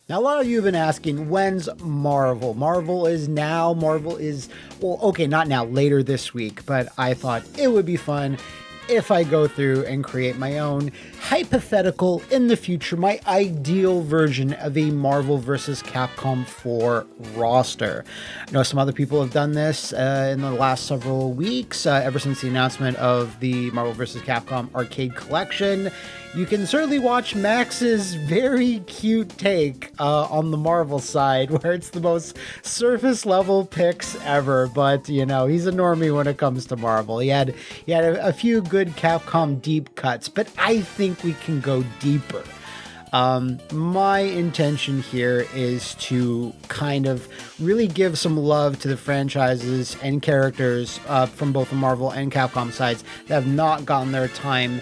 Now, a lot of you have been asking, when's Marvel? Marvel is, well, okay, not now, later this week, but I thought it would be fun if I go through and create my own hypothetical in the future, my ideal version of a Marvel vs. Capcom 4 roster. I know some other people have done this in the last several weeks, ever since the announcement of the Marvel vs. Capcom arcade collection. You can certainly watch Max's very cute take on the Marvel side, where it's the most surface level picks ever. But you know, he's a normie when it comes to Marvel. He had a few good Capcom deep cuts, but I think we can go deeper. My intention here is to kind of really give some love to the franchises and characters from both the Marvel and Capcom sides that have not gotten their time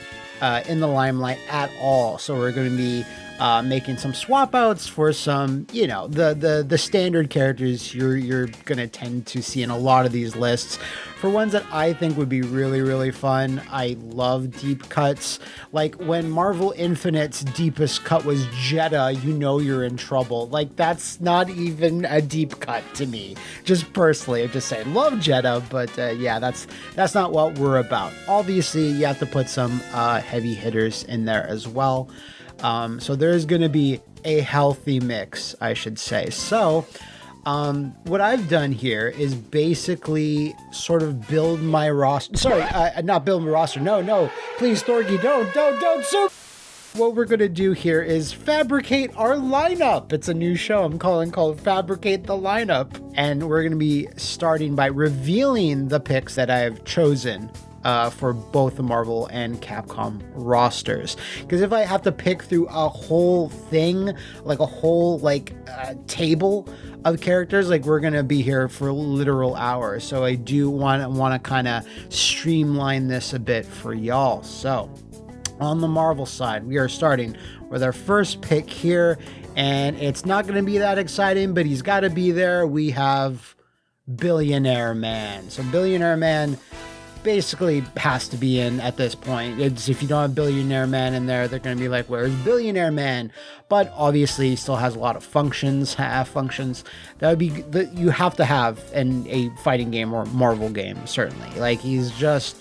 in the limelight at all. So we're going to be making some swap outs for some, you know, the standard characters you're going to tend to see in a lot of these lists, for ones that I think would be really, really fun. I love deep cuts. Like when Marvel Infinite's deepest cut was Jeddah, you know you're in trouble. Like that's not even a deep cut to me. Just personally, I'm just saying, love Jeddah, but yeah, that's not what we're about. Obviously, you have to put some heavy hitters in there as well. So there's going to be a healthy mix, I should say. So what I've done here is basically sort of build my roster. Sorry, not build my roster. No, please, Thorgy, don't. So what we're going to do here is fabricate our lineup. It's a new show I'm called Fabricate the Lineup. And we're going to be starting by revealing the picks that I've chosen for both the Marvel and Capcom rosters. Because if I have to pick through a whole thing, like a whole table of characters, like we're gonna be here for literal hours. So I do want to kind of streamline this a bit for y'all. So on the Marvel side, we are starting with our first pick here, and it's not going to be that exciting, but he's got to be there. We have Billionaire Man. So Billionaire Man basically has to be in at this point. It's, if you don't have Billionaire Man in there, they're going to be like, where's Billionaire Man? But obviously he still has a lot of functions. That would be you have to have in a fighting game or Marvel game, certainly. Like he's just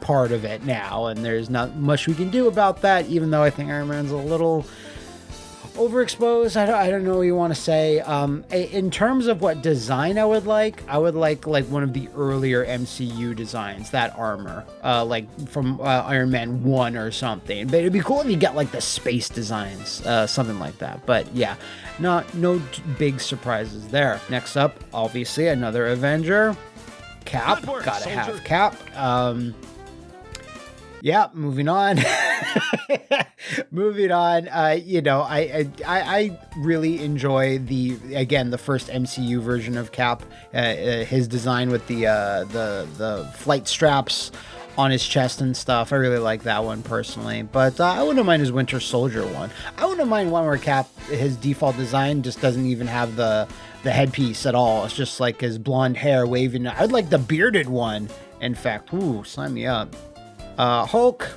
part of it now, and there's not much we can do about that, even though I think Iron Man's a little overexposed. I don't know what you want to say. In terms of what design I would like one of the earlier MCU designs, that armor, like from Iron Man 1 or something. But it'd be cool if you get like the space designs, something like that. But yeah, no big surprises there. Next up, obviously another Avenger, Cap. Gotta have Cap. Yeah, moving on. You know, I really enjoy the first MCU version of Cap. His design with the flight straps on his chest and stuff. I really like that one personally. But I wouldn't mind his Winter Soldier one. I wouldn't mind one where Cap, his default design just doesn't even have the headpiece at all. It's just like his blonde hair waving. I'd like the bearded one, in fact. Ooh, sign me up. Hulk,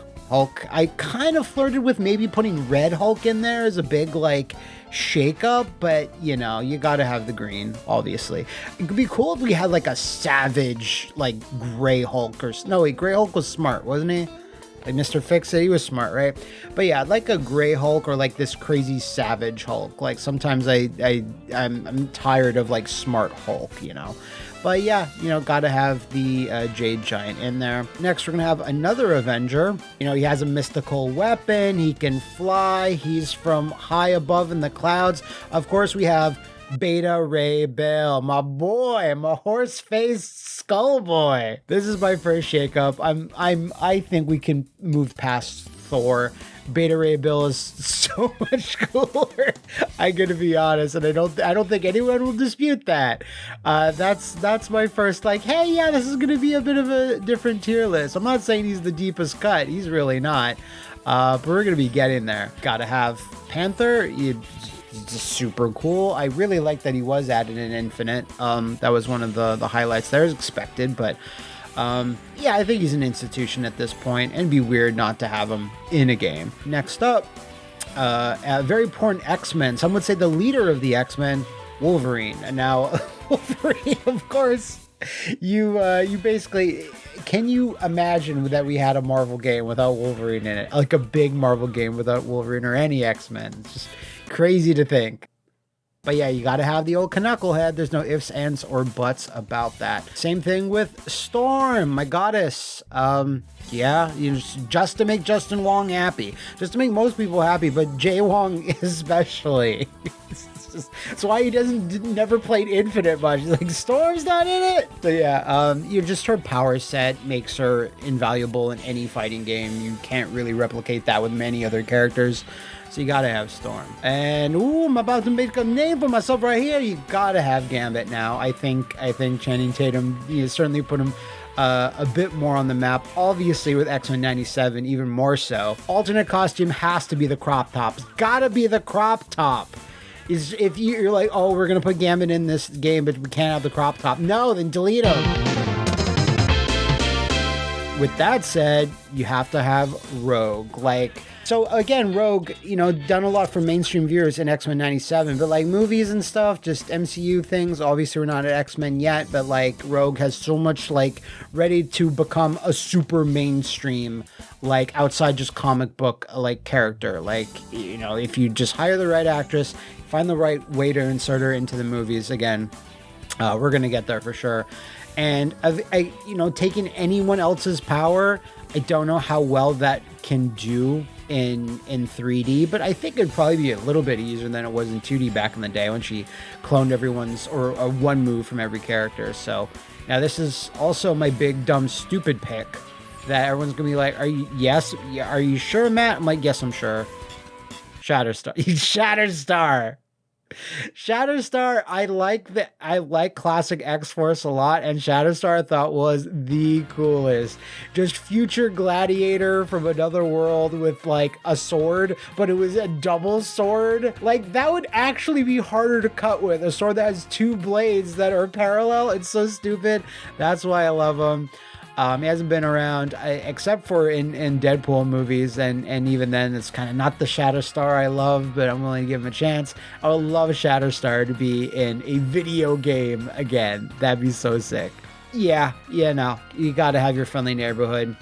I kind of flirted with maybe putting Red Hulk in there as a big shake up, but you know, you gotta have the green, obviously. It could be cool if we had like a savage Gray Hulk Gray Hulk was smart, wasn't he? Like Mr. Fix-It, he was smart, right? But yeah, I'd like a Gray Hulk or like this crazy savage Hulk. Like sometimes I'm tired of smart Hulk, you know. But yeah, you know, gotta have the Jade Giant in there. Next, we're gonna have another Avenger. You know, he has a mystical weapon. He can fly. He's from high above in the clouds. Of course, we have Beta Ray Bill, my boy, my horse-faced skull boy. This is my first shakeup. I think we can move past Thor. Beta Ray Bill is so much cooler. I'm gonna be honest, and I don't think anyone will dispute that. That's my first hey, yeah, this is gonna be a bit of a different tier list. I'm not saying he's the deepest cut. He's really not. But we're gonna be getting there. Gotta have Panther. just super cool. I really like that he was added in Infinite. That was one of the highlights there, as expected, but yeah, I think he's an institution at this point, and it'd be weird not to have him in a game. Next up, a very important X-Men. Some would say the leader of the X-Men, Wolverine. And now, Wolverine, of course, you basically... Can you imagine that we had a Marvel game without Wolverine in it? Like a big Marvel game without Wolverine or any X-Men. It's just crazy to think. But yeah, you got to have the old Knucklehead. There's no ifs, ands, or buts about that. Same thing with Storm, my goddess. Yeah, just to make Justin Wong happy. Just to make most people happy, but Jay Wong especially. That's why he never played Infinite much. He's like, Storm's not in it. So yeah, just her power set makes her invaluable in any fighting game. You can't really replicate that with many other characters. So you gotta have Storm. And I'm about to make a name for myself right here. You gotta have Gambit now. I think Channing Tatum, certainly put him a bit more on the map. Obviously with X-Men 97, even more so. Alternate costume has to be the crop top. It's gotta be the crop top. Is if you're like, oh, we're gonna put Gambit in this game, but we can't have the crop top. No, then delete him. With that said, you have to have Rogue. So again, Rogue, done a lot for mainstream viewers in X-Men 97, but movies and stuff, just MCU things. Obviously, we're not at X-Men yet, but Rogue has so much ready to become a super mainstream, outside just comic book character. If you just hire the right actress, find the right way to insert her into the movies, again, we're gonna get there for sure. And taking anyone else's power, I don't know how well that can do in 3D, but I think it'd probably be a little bit easier than it was in 2D back in the day when she cloned everyone's or one move from every character. So now this is also my big dumb stupid pick that everyone's gonna be like, are you sure, Matt? I'm like, yes, I'm sure. Shatterstar. Shatterstar, I like classic X-Force a lot, and Shatterstar I thought was the coolest. Just future gladiator from another world with a sword, but it was a double sword. That would actually be harder to cut with, a sword that has two blades that are parallel. It's so stupid. That's why I love him. He hasn't been around except for in Deadpool movies, and even then it's kind of not the Shatterstar I love, but I'm willing to give him a chance. I would love Shatterstar to be in a video game again. That'd be so sick. No, you gotta have your friendly neighborhood.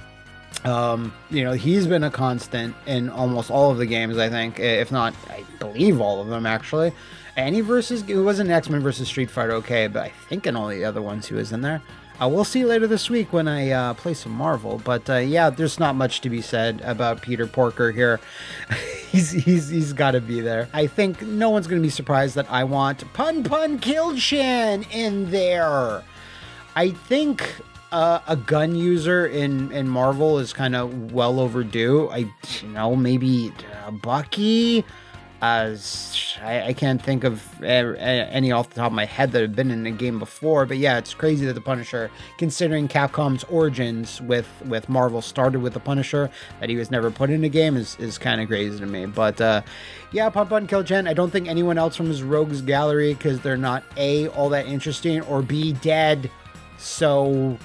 He's been a constant in almost all of the games, I think, if not, I believe all of them actually. And it was an X-Men versus Street Fighter, okay, but I think in all the other ones he was in there. We'll see later this week when I play some Marvel, but yeah, there's not much to be said about Peter Porker here. he's got to be there. I think no one's going to be surprised that I want Pun Kill-chan in there. I think a gun user in Marvel is kind of well overdue. Maybe Bucky. I can't think of any off the top of my head that have been in a game before, but yeah, it's crazy that the Punisher, considering Capcom's origins with Marvel started with the Punisher, that he was never put in a game is kind of crazy to me. But yeah, Pun Kill-chan, I don't think anyone else from his Rogues Gallery, because they're not A, all that interesting, or B, dead. So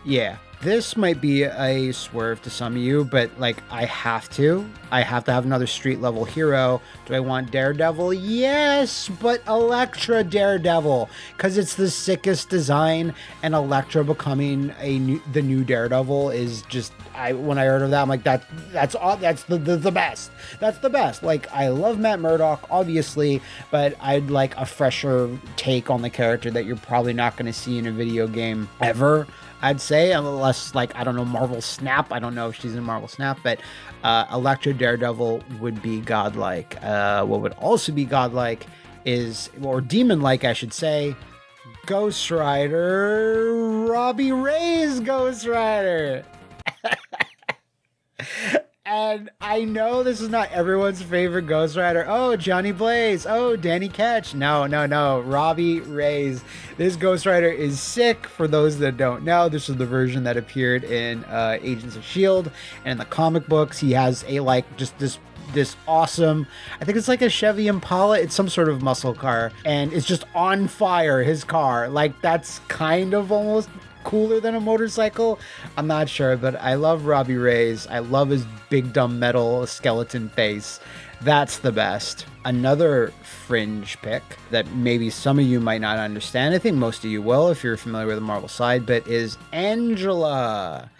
yeah. This might be a swerve to some of you, but I have to have another street level hero. Do I want Daredevil? Yes, but Elektra Daredevil, because it's the sickest design, and Elektra becoming the new Daredevil is just, when I heard of that, I'm like, that's the best. That's the best. I love Matt Murdock, obviously, but I'd like a fresher take on the character that you're probably not going to see in a video game ever, I'd say, unless I don't know, Marvel Snap. I don't know if she's in Marvel Snap, but Elektra Daredevil would be godlike. What would also be godlike or demon-like, I should say, Ghost Rider, Robbie Reyes Ghost Rider. And I know this is not everyone's favorite Ghost Rider. Oh, Johnny Blaze. Oh, Danny Ketch. No. Robbie Reyes. This Ghost Rider is sick. For those that don't know, this is the version that appeared in Agents of S.H.I.E.L.D. And in the comic books, he has just this this awesome, I think it's like a Chevy Impala. It's some sort of muscle car, and it's just on fire, his car. Like, that's kind of almost cooler than a motorcycle. I'm not sure, but I love Robbie Reyes. I love his big dumb metal skeleton face. That's the best. Another fringe pick that maybe some of you might not understand, I think most of you will if you're familiar with the Marvel side, but is Angela.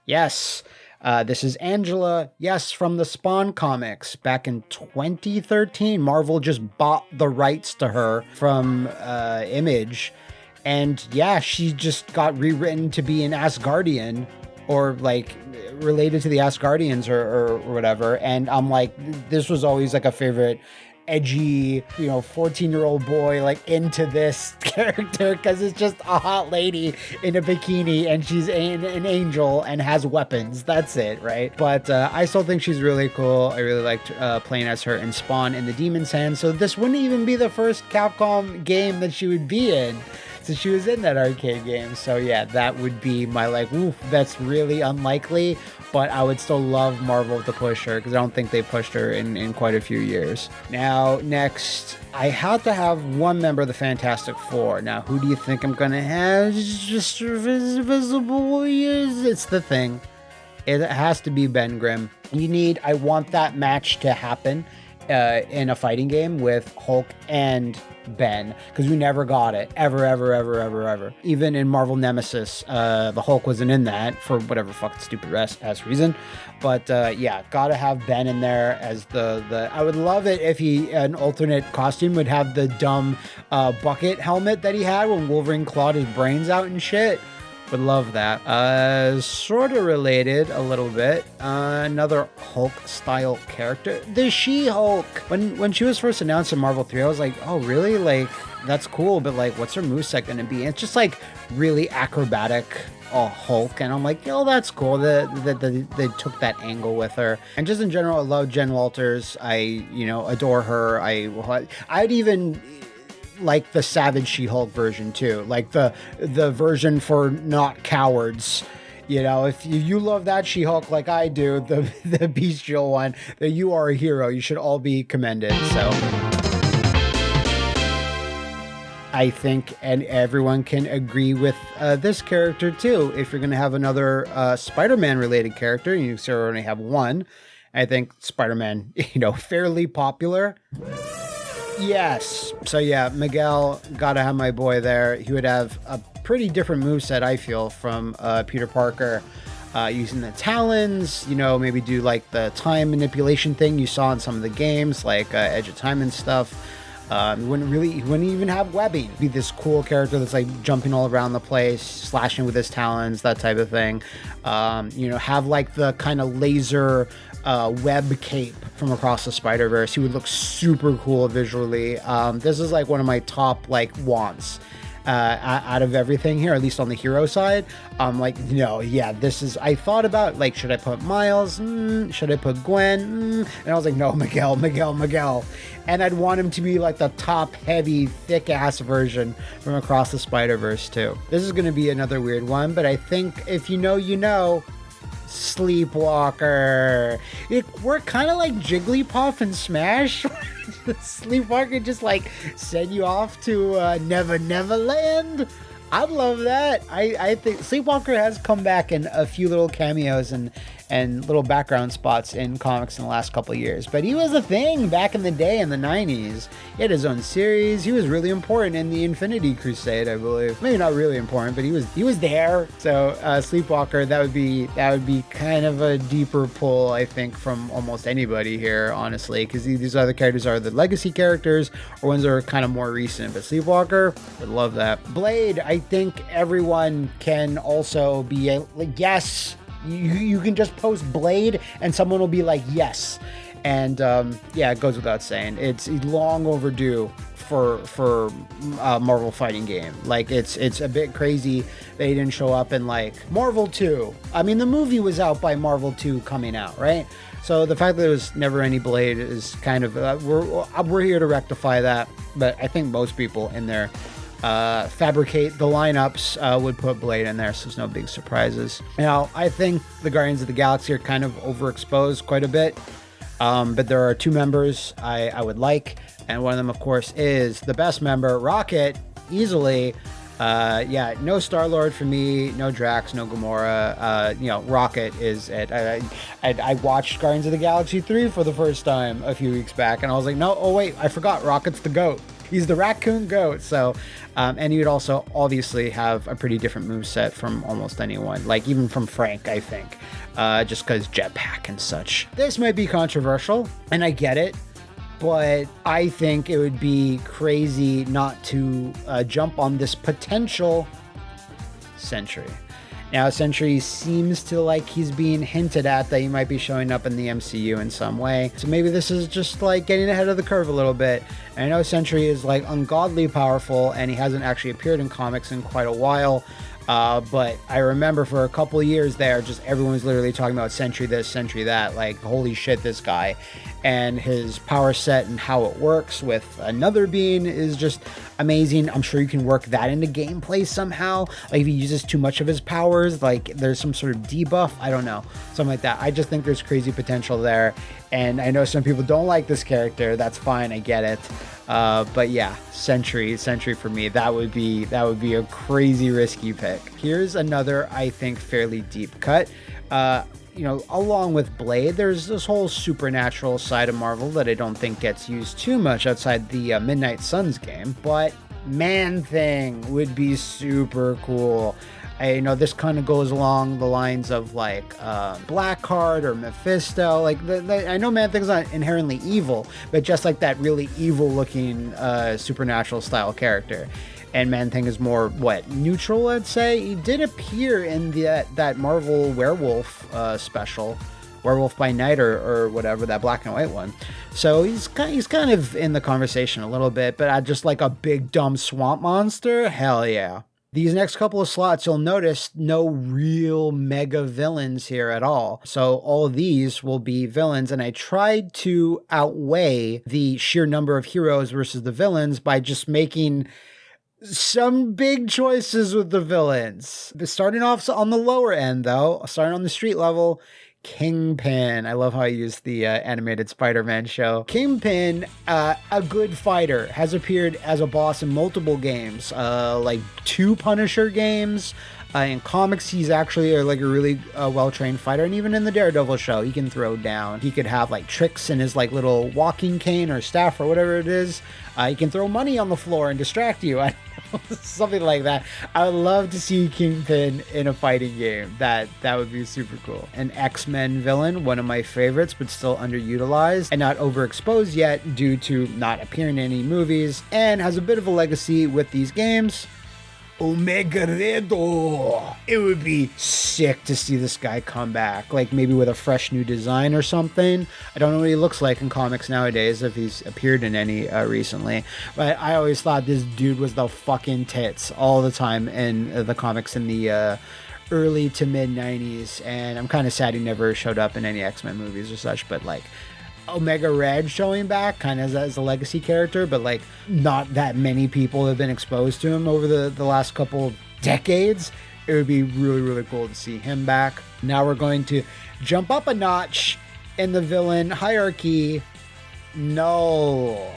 Yes, this is Angela, yes, from the Spawn comics. Back in 2013, Marvel just bought the rights to her from Image. And yeah, she just got rewritten to be an Asgardian, or like related to the Asgardians or whatever. And I'm like, this was always like a favorite edgy, 14-year-old boy like into this character, because it's just a hot lady in a bikini and she's an angel and has weapons. That's it, right? But I still think she's really cool. I really liked playing as her in Spawn in the Demon's Hand. So this wouldn't even be the first Capcom game that she would be in, since she was in that arcade game. So yeah, that would be my like, oof, that's really unlikely, but I would still love Marvel to push her, because I don't think they pushed her in quite a few years. Now, next, I had to have one member of the Fantastic Four. Now, who do you think I'm gonna have? Just Invisible Warriors? It's the Thing. It has to be Ben Grimm. I want that match to happen in a fighting game with Hulk and Ben, because we never got it ever. Even in Marvel Nemesis, the Hulk wasn't in that for whatever fucking stupid ass reason. But yeah, gotta have Ben in there as the I would love it if an alternate costume would have the dumb bucket helmet that he had when Wolverine clawed his brains out and shit. Would love that. Sort of related a little bit. Another Hulk-style character, the She-Hulk. When she was first announced in Marvel 3, I was like, oh, really? Like, that's cool, but like, what's her moveset gonna be? And it's just like really acrobatic Hulk, and I'm like, that's cool that they took that angle with her. And just in general, I love Jen Walters. I adore her. I'd even like the Savage She-Hulk version too, like the version for not cowards. If you love that She-Hulk like I do, the bestial one, that you are a hero. You should all be commended. So I think, and everyone can agree with this character too. If you're going to have another Spider-Man related character, and you sort of only have one, I think Spider-Man, fairly popular. Yes. So yeah, Miguel, gotta have my boy there. He would have a pretty different moveset, I feel, from Peter Parker. Using the talons, maybe do like the time manipulation thing you saw in some of the games, like Edge of Time and stuff. He wouldn't even have webbing. Be this cool character that's like jumping all around the place, slashing with his talons, that type of thing. Have like the kind of laser web cape from Across the Spider-Verse. He would look super cool visually. This is like one of my top like wants out of everything here, at least on the hero side. I'm like, this is, I thought about like, should I put Miles? Should I put Gwen? And I was like, no, Miguel. And I'd want him to be like the top heavy, thick ass version from Across the Spider-Verse too. This is going to be another weird one, but I think if you know, Sleepwalker. We're kind of like Jigglypuff and Smash. Sleepwalker just like send you off to Neverland. I'd love that. I think Sleepwalker has come back in a few little cameos and little background spots in comics in the last couple of years. But he was a thing back in the day in the 90s. He had his own series. He was really important in the Infinity Crusade, I believe. Maybe not really important, but he was there. So Sleepwalker, that would be kind of a deeper pull, I think, from almost anybody here, honestly, because these other characters are the legacy characters or ones that are kind of more recent. But Sleepwalker, I love that. Blade, I think everyone can also be like, yes. You can just post Blade and someone will be like, yes. And it goes without saying, it's long overdue for Marvel fighting game. Like it's a bit crazy they didn't show up in like Marvel 2. I mean, the movie was out by Marvel 2 coming out, right? So the fact that there was never any Blade is kind of we're here to rectify that. But I think most people in there fabricate the lineups would put Blade in there, so there's no big surprises. Now, I think the Guardians of the Galaxy are kind of overexposed quite a bit. But there are 2 members I would like, and one of them, of course, is the best member, Rocket, easily. Yeah, no Star-Lord for me, no Drax, no Gamora. Rocket is it. I watched Guardians of the Galaxy 3 for the first time a few weeks back, and I was like, no, oh wait, I forgot, Rocket's the GOAT. He's the raccoon goat. So, and he would also obviously have a pretty different moveset from almost anyone, like even from Frank, I think, just because jetpack and such. This might be controversial, and I get it, but I think it would be crazy not to jump on this potential Sentry. Now, Sentry seems to like he's being hinted at that he might be showing up in the MCU in some way. So maybe this is just like getting ahead of the curve a little bit. And I know Sentry is like ungodly powerful and he hasn't actually appeared in comics in quite a while. But I remember for a couple of years there, just everyone was literally talking about Sentry this, Sentry that, like, holy shit, this guy. And his power set and how it works with another being is just amazing. I'm sure you can work that into gameplay somehow. Like, if he uses too much of his powers, like, there's some sort of debuff. I don't know. Something like that. I just think there's crazy potential there. And I know some people don't like this character. That's fine. I get it. But yeah, Sentry for me, that would be a crazy risky pick. Here's another, I think, fairly deep cut. Along with Blade, there's this whole supernatural side of Marvel that I don't think gets used too much outside the Midnight Suns game, but Man-Thing would be super cool. I know this kind of goes along the lines of like Blackheart or Mephisto. Like I know Man-Thing's not inherently evil, but just like that really evil looking supernatural style character. And Man-Thing is more neutral, I'd say. He did appear in that Marvel Werewolf special, Werewolf by Night or whatever, that black and white one. So he's kind of in the conversation a little bit, but just like a big dumb swamp monster, hell yeah. These next couple of slots, you'll notice no real mega villains here at all. So all of these will be villains, and I tried to outweigh the sheer number of heroes versus the villains by just making some big choices with the villains. Starting off on the lower end, though, starting on the street level, Kingpin. I love how I used the animated Spider-Man show. Kingpin, a good fighter, has appeared as a boss in multiple games, like 2 Punisher games. In comics, he's actually like a really well-trained fighter, and even in the Daredevil show, he can throw down. He could have like tricks in his like little walking cane or staff or whatever it is. He can throw money on the floor and distract you. Something like that. I would love to see Kingpin in a fighting game. That would be super cool. An X-Men villain, one of my favorites, but still underutilized and not overexposed yet due to not appearing in any movies, and has a bit of a legacy with these games. Omega Redo. It would be sick to see this guy come back, like maybe with a fresh new design or something. I don't know what he looks like in comics nowadays, if he's appeared in any recently, but I always thought this dude was the fucking tits all the time in the comics in the early to mid 90s, and I'm kind of sad he never showed up in any X-Men movies or such, but like Omega Red showing back kind of as a legacy character, but like not that many people have been exposed to him over the last couple decades. It would be really, really cool to see him back. Now we're going to jump up a notch in the villain hierarchy. No,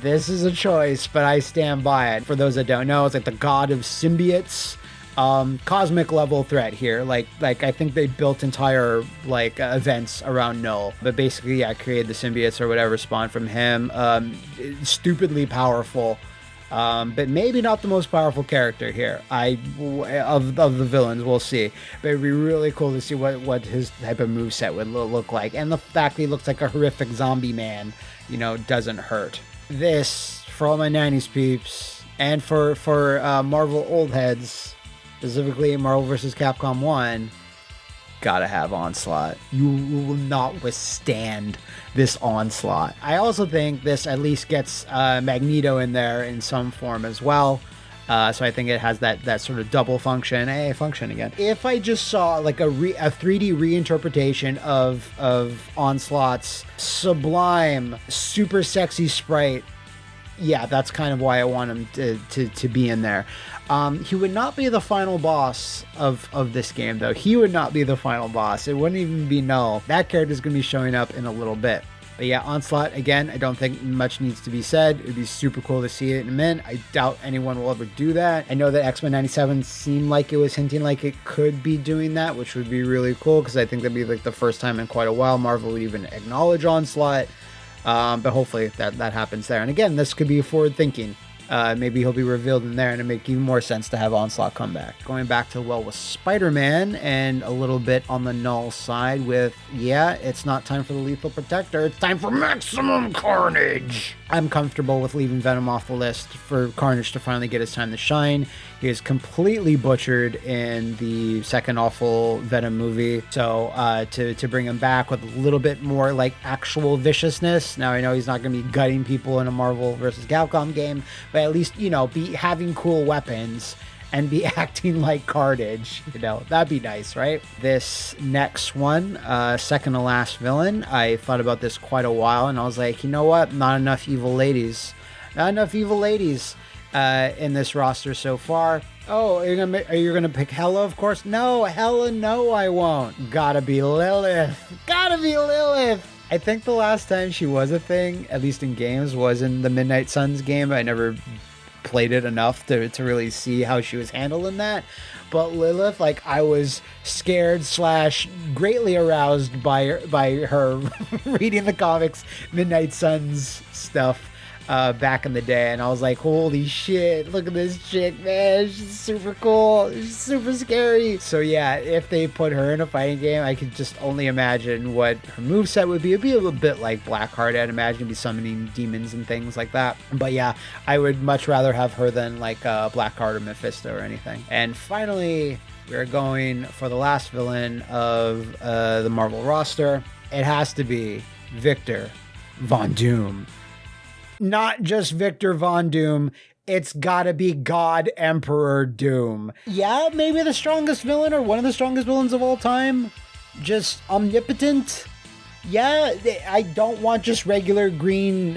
this is a choice, but I stand by it. For those that don't know, it's like the god of symbiotes. Cosmic level threat here. Like I think they built entire events around Null, but basically, yeah, created the symbiotes or whatever spawned from him. Stupidly powerful, but maybe not the most powerful character here. Of the villains, we'll see. But it'd be really cool to see what his type of moveset would look like, and the fact that he looks like a horrific zombie man, doesn't hurt. This for all my 90s peeps, and for Marvel old heads. Specifically Marvel vs. Capcom 1, gotta have Onslaught. You will not withstand this Onslaught. I also think this at least gets Magneto in there in some form as well. So I think it has that sort of double function. Hey, function again. If I just saw like a 3D reinterpretation of Onslaught's sublime, super sexy sprite, yeah, that's kind of why I want him to be in there. He would not be the final boss of this game, though. He would not be the final boss. It wouldn't even be Null. That character is going to be showing up in a little bit. But yeah, Onslaught, again, I don't think much needs to be said. It'd be super cool to see it in a mint. I doubt anyone will ever do that. I know that X-Men 97 seemed like it was hinting like it could be doing that, which would be really cool, because I think that'd be like the first time in quite a while Marvel would even acknowledge Onslaught. But hopefully that happens there. And again, this could be forward thinking. Maybe he'll be revealed in there, and it make even more sense to have Onslaught come back. Going back to, well, with Spider-Man, and a little bit on the null side with, yeah, it's not time for the Lethal Protector, it's time for maximum carnage. I'm comfortable with leaving Venom off the list for Carnage to finally get his time to shine. He is completely butchered in the second awful Venom movie. So to bring him back with a little bit more like actual viciousness. Now I know he's not going to be gutting people in a Marvel versus Capcom game, but at least, you know, be having cool weapons and be acting like Carnage, you know, that'd be nice, right? This next one, second to last villain, I thought about this quite a while, and I was like, you know what? Not enough evil ladies. Not enough evil ladies in this roster so far. Oh, are you gonna pick Hela, of course? No, Hela, no, I won't. Gotta be Lilith. Gotta be Lilith. I think the last time she was a thing, at least in games, was in the Midnight Suns game. I never played it enough to really see how she was handled in that. But Lilith, like, I was scared / greatly aroused by her reading the comics Midnight Suns stuff back in the day, and I was like, holy shit, look at this chick, man, she's super cool, she's super scary. So yeah, if they put her in a fighting game, I could just only imagine what her moveset would be. It'd be a little bit like Blackheart, I'd imagine. It'd be summoning demons and things like that. But yeah, I would much rather have her than like Blackheart or Mephisto or anything. And finally, we're going for the last villain of the Marvel roster. It has to be Victor Von Doom. Not just Victor Von Doom, it's gotta be God Emperor Doom. Yeah, maybe the strongest villain or one of the strongest villains of all time. Just omnipotent. Yeah, I don't want just regular green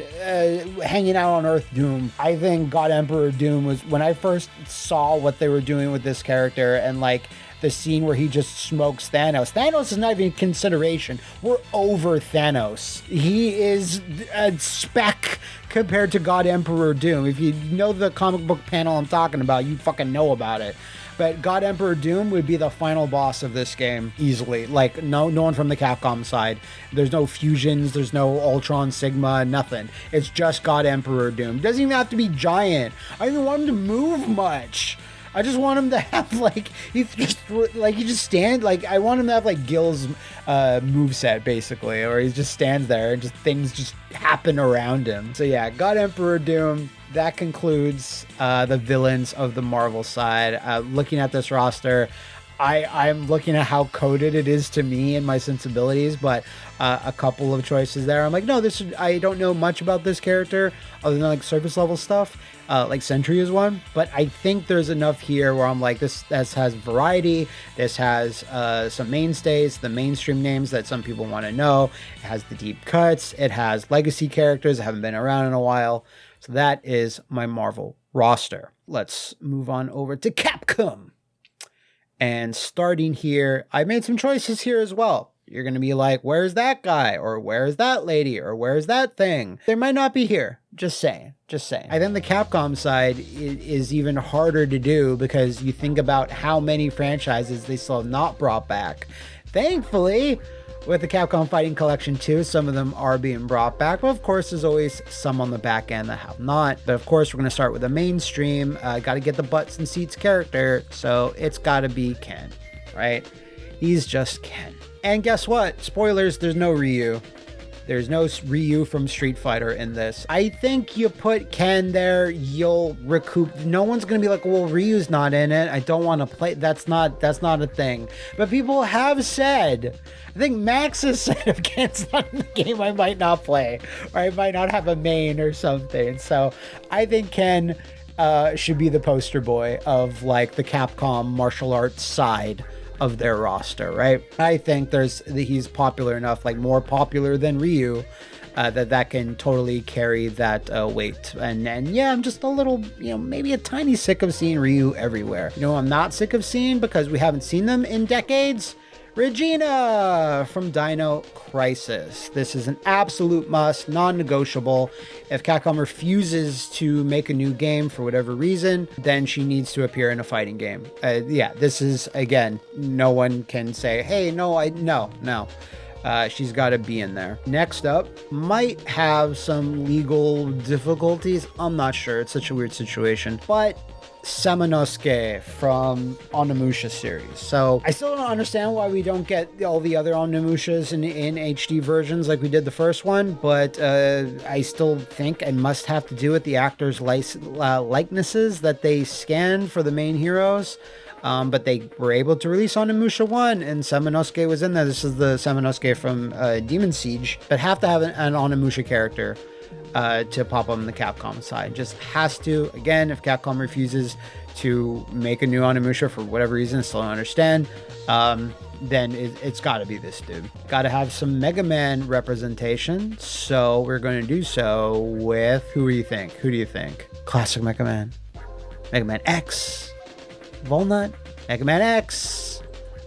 hanging out on Earth Doom. I think God Emperor Doom was, when I first saw what they were doing with this character, and like the scene where he just smokes Thanos. Thanos is not even consideration. We're over Thanos. He is a speck compared to God Emperor Doom. If you know the comic book panel I'm talking about, you fucking know about it. But God Emperor Doom would be the final boss of this game easily. Like, no one from the Capcom side. There's no fusions, there's no Ultron Sigma, nothing. It's just God Emperor Doom. Doesn't even have to be giant. I don't even want him to move much. I just want him to have, like, he just stand, like, I want him to have, like, Gil's moveset, basically, or he just stands there and just things just happen around him. So yeah, God Emperor Doom, that concludes the villains of the Marvel side. Looking at this roster, I'm looking at how coded it is to me and my sensibilities, but a couple of choices there. I'm like, no, I don't know much about this character other than like surface level stuff. Like Sentry is one, but I think there's enough here where I'm like, this has variety. This has some mainstays, the mainstream names that some people want to know. It has the deep cuts. It has legacy characters that haven't been around in a while. So that is my Marvel roster. Let's move on over to Capcom. And starting here, I made some choices here as well. You're going to be like, where's that guy? Or where's that lady? Or where's that thing? They might not be here. Just saying. I think the Capcom side is even harder to do because you think about how many franchises they still have not brought back. Thankfully, with the Capcom Fighting Collection 2, some of them are being brought back. But of course, there's always some on the back end that have not. But of course, we're going to start with the mainstream. Got to get the butts and seats character. So it's got to be Ken, right? He's just Ken. And guess what? Spoilers, there's no Ryu. There's no Ryu from Street Fighter in this. I think you put Ken there, you'll recoup. No one's going to be like, well, Ryu's not in it. I don't want to play. That's not a thing. But people have said, I think Max has said, if Ken's not in the game, I might not play. Or I might not have a main or something. So I think Ken should be the poster boy of like the Capcom martial arts side of their roster, right? I think he's popular enough, like more popular than Ryu, that can totally carry that weight. And yeah, I'm just a little, maybe a tiny sick of seeing Ryu everywhere. I'm not sick of seeing because we haven't seen them in decades. Regina from Dino Crisis. This is an absolute must, non-negotiable. If Capcom refuses to make a new game for whatever reason, then she needs to appear in a fighting game. Yeah, this is, again, no one can say, hey, no. She's got to be in there. Next up, might have some legal difficulties. I'm not sure. It's such a weird situation. But Samanosuke from Onimusha series. So I still don't understand why we don't get all the other Onimushas in HD versions like we did the first one, but I still think it must have to do with the actors' likenesses that they scanned for the main heroes. But they were able to release Onimusha 1, and Samanosuke was in there. This is the Samanosuke from Demon Siege, but have to have an Onimusha character to pop on the Capcom side. Just has to. Again, if Capcom refuses to make a new Onimusha for whatever reason, I still don't understand, then it's got to be this dude. Got to have some Mega Man representation, so we're going to do so with, who do you think? Classic Mega Man. Mega Man X. Walnut, Mega Man X,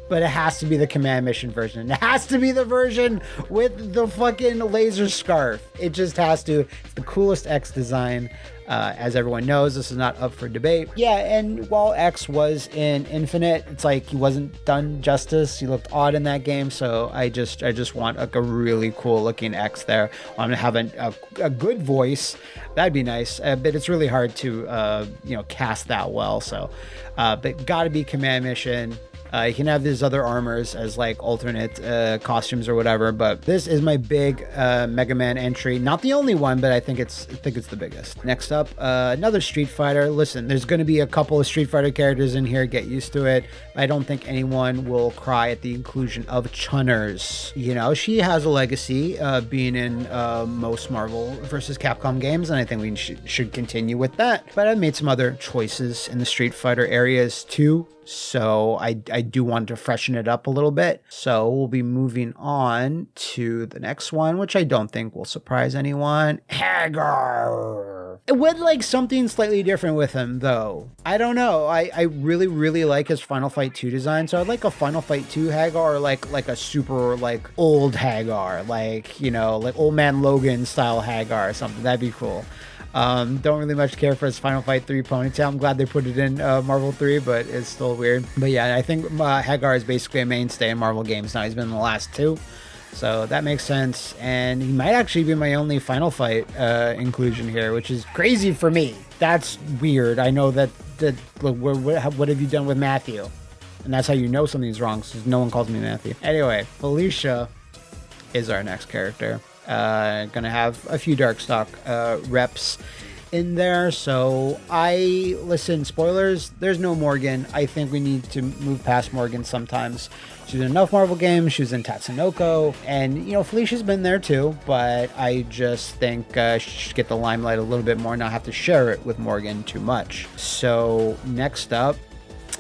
but it has to be the Command Mission version. It has to be the version with the fucking laser scarf. It just has to. It's the coolest X design. As everyone knows, this is not up for debate. Yeah, and while X was in Infinite, it's like he wasn't done justice. He looked odd in that game, so I just want like a really cool looking X there. I'm gonna have a good voice. That'd be nice, but it's really hard to cast that well. So, but gotta be Command Mission. You can have these other armors as like alternate costumes or whatever, but this is my big Mega Man entry. Not the only one, but I think it's the biggest. Next up, another Street Fighter. Listen, there's going to be a couple of Street Fighter characters in here. Get used to it. I don't think anyone will cry at the inclusion of Chunners. You know, she has a legacy being in most Marvel vs. Capcom games, and I think we should continue with that. But I've made some other choices in the Street Fighter areas too. So I do want to freshen it up a little bit. So we'll be moving on to the next one, which I don't think will surprise anyone. Hagar. I would like something slightly different with him, though. I don't know. I really, really like his Final Fight 2 design. So I'd like a Final Fight 2 Hagar, or like a super like old Hagar, like, you know, like Old Man Logan style Hagar or something. That'd be cool. Don't really much care for his Final Fight 3 ponytail. I'm glad they put it in Marvel 3, but it's still weird. But yeah, I think Hagar is basically a mainstay in Marvel games now. He's been in the last 2, so that makes sense. And he might actually be my only Final Fight inclusion here, which is crazy for me. That's weird. I know that what have you done with Matthew? And that's how you know something's wrong, because no one calls me Matthew. Anyway, Felicia is our next character. Gonna have a few Darkstalk reps in there. So listen, spoilers, there's no Morgan. I think we need to move past Morgan sometimes. She's in enough Marvel games. She was in Tatsunoko, and Felicia's been there too, but I just think she should get the limelight a little bit more, not have to share it with Morgan too much. So next up,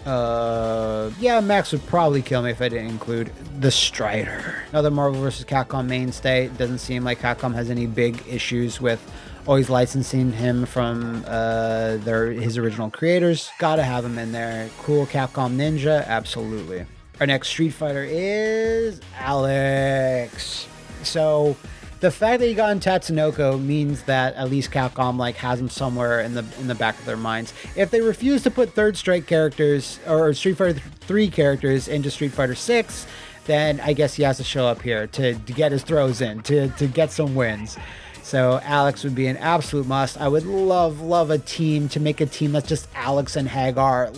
Max would probably kill me if I didn't include the Strider. Another Marvel vs. Capcom mainstay. It doesn't seem like Capcom has any big issues with always licensing him from his original creators. Gotta have him in there. Cool Capcom ninja, absolutely. Our next Street Fighter is Alex. So the fact that he got in Tatsunoko means that at least Capcom has him somewhere in the back of their minds. If they refuse to put Third Strike characters or Street Fighter 3 characters into Street Fighter 6, then I guess he has to show up here to get his throws in, to get some wins. So Alex would be an absolute must. I would love a team to make a team that's just Alex and Hagar.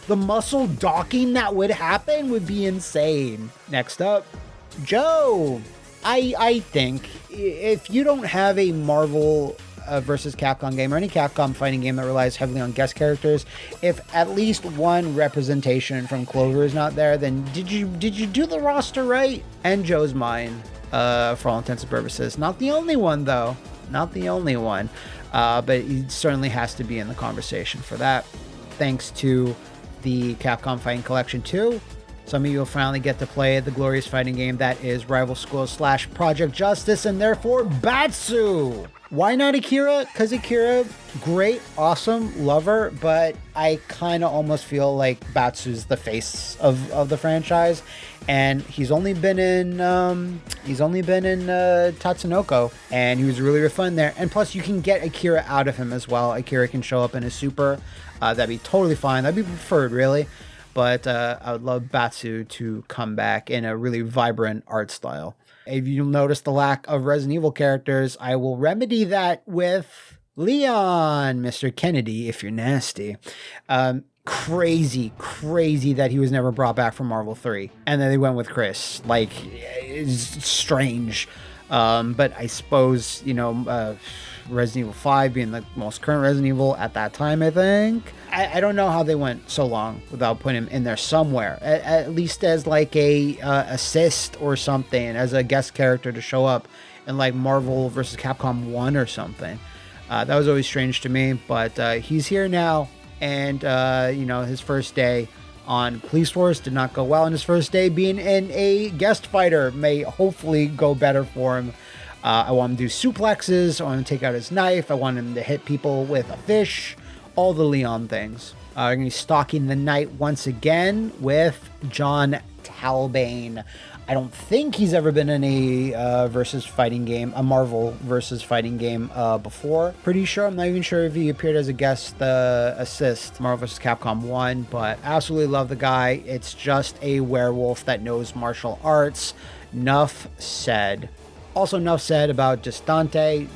The muscle docking that would happen would be insane. Next up, Joe. I think if you don't have a Marvel versus Capcom game or any Capcom fighting game that relies heavily on guest characters, if at least one representation from Clover is not there, then did you do the roster right? And Joe's mine, for all intents and purposes. Not the only one, though. Not the only one. But he certainly has to be in the conversation for that. Thanks to the Capcom Fighting Collection 2. Some of you will finally get to play the glorious fighting game that is Rival Schools / Project Justice, and therefore Batsu. Why not Akira? Because Akira, great, awesome, lover, but I kind of almost feel like Batsu's the face of the franchise, and he's only been in Tatsunoko, and he was really fun there. And plus, you can get Akira out of him as well. Akira can show up in his super. That'd be totally fine. That'd be preferred, really. But I would love Batsu to come back in a really vibrant art style. If you'll notice the lack of Resident Evil characters, I will remedy that with Leon, Mr. Kennedy, if you're nasty. Crazy that he was never brought back from Marvel 3. And then they went with Chris. Like, it's strange. But I suppose, Resident Evil 5 being the most current Resident Evil at that time, I think. I don't know how they went so long without putting him in there somewhere, at least as like a assist or something, as a guest character to show up in like Marvel vs. Capcom 1 or something. That was always strange to me, but he's here now, and his first day on Police Force did not go well, and his first day being in a guest fighter may hopefully go better for him. I want him to do suplexes, I want him to take out his knife, I want him to hit people with a fish, all the Leon things. I'm going to be stalking the night once again with John Talbane. I don't think he's ever been in a versus fighting game, a Marvel versus fighting game before. Pretty sure, I'm not even sure if he appeared as a guest assist, Marvel vs. Capcom 1, but absolutely love the guy. It's just a werewolf that knows martial arts. Nuff said. Also, enough said about just Dante.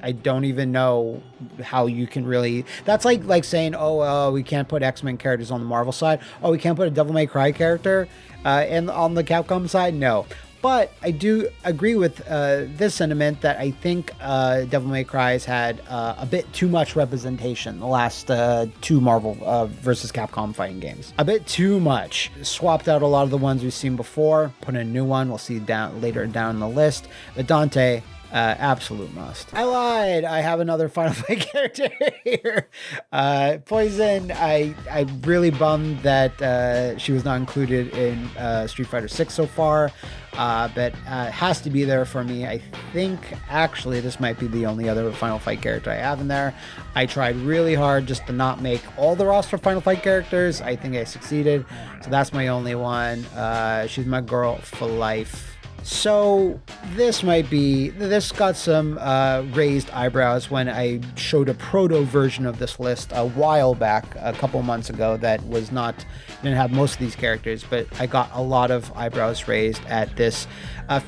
I don't even know how you can really... That's like saying, we can't put X-Men characters on the Marvel side. Oh, we can't put a Devil May Cry character on the Capcom side? No. But I do agree with this sentiment that I think Devil May Cry has had a bit too much representation the last two Marvel versus Capcom fighting games. A bit too much. Swapped out a lot of the ones we've seen before, put in a new one. We'll see later down the list. But Dante... absolute must. I lied. I have another Final Fight character here. Poison. I'm really bummed that she was not included in Street Fighter 6 so far, but has to be there for me. I think actually this might be the only other Final Fight character I have in there. I tried really hard just to not make all the roster Final Fight characters. I think I succeeded, so that's my only one. She's my girl for life. So this got some raised eyebrows when I showed a proto version of this list a while back, a couple months ago, that didn't have most of these characters, but I got a lot of eyebrows raised at this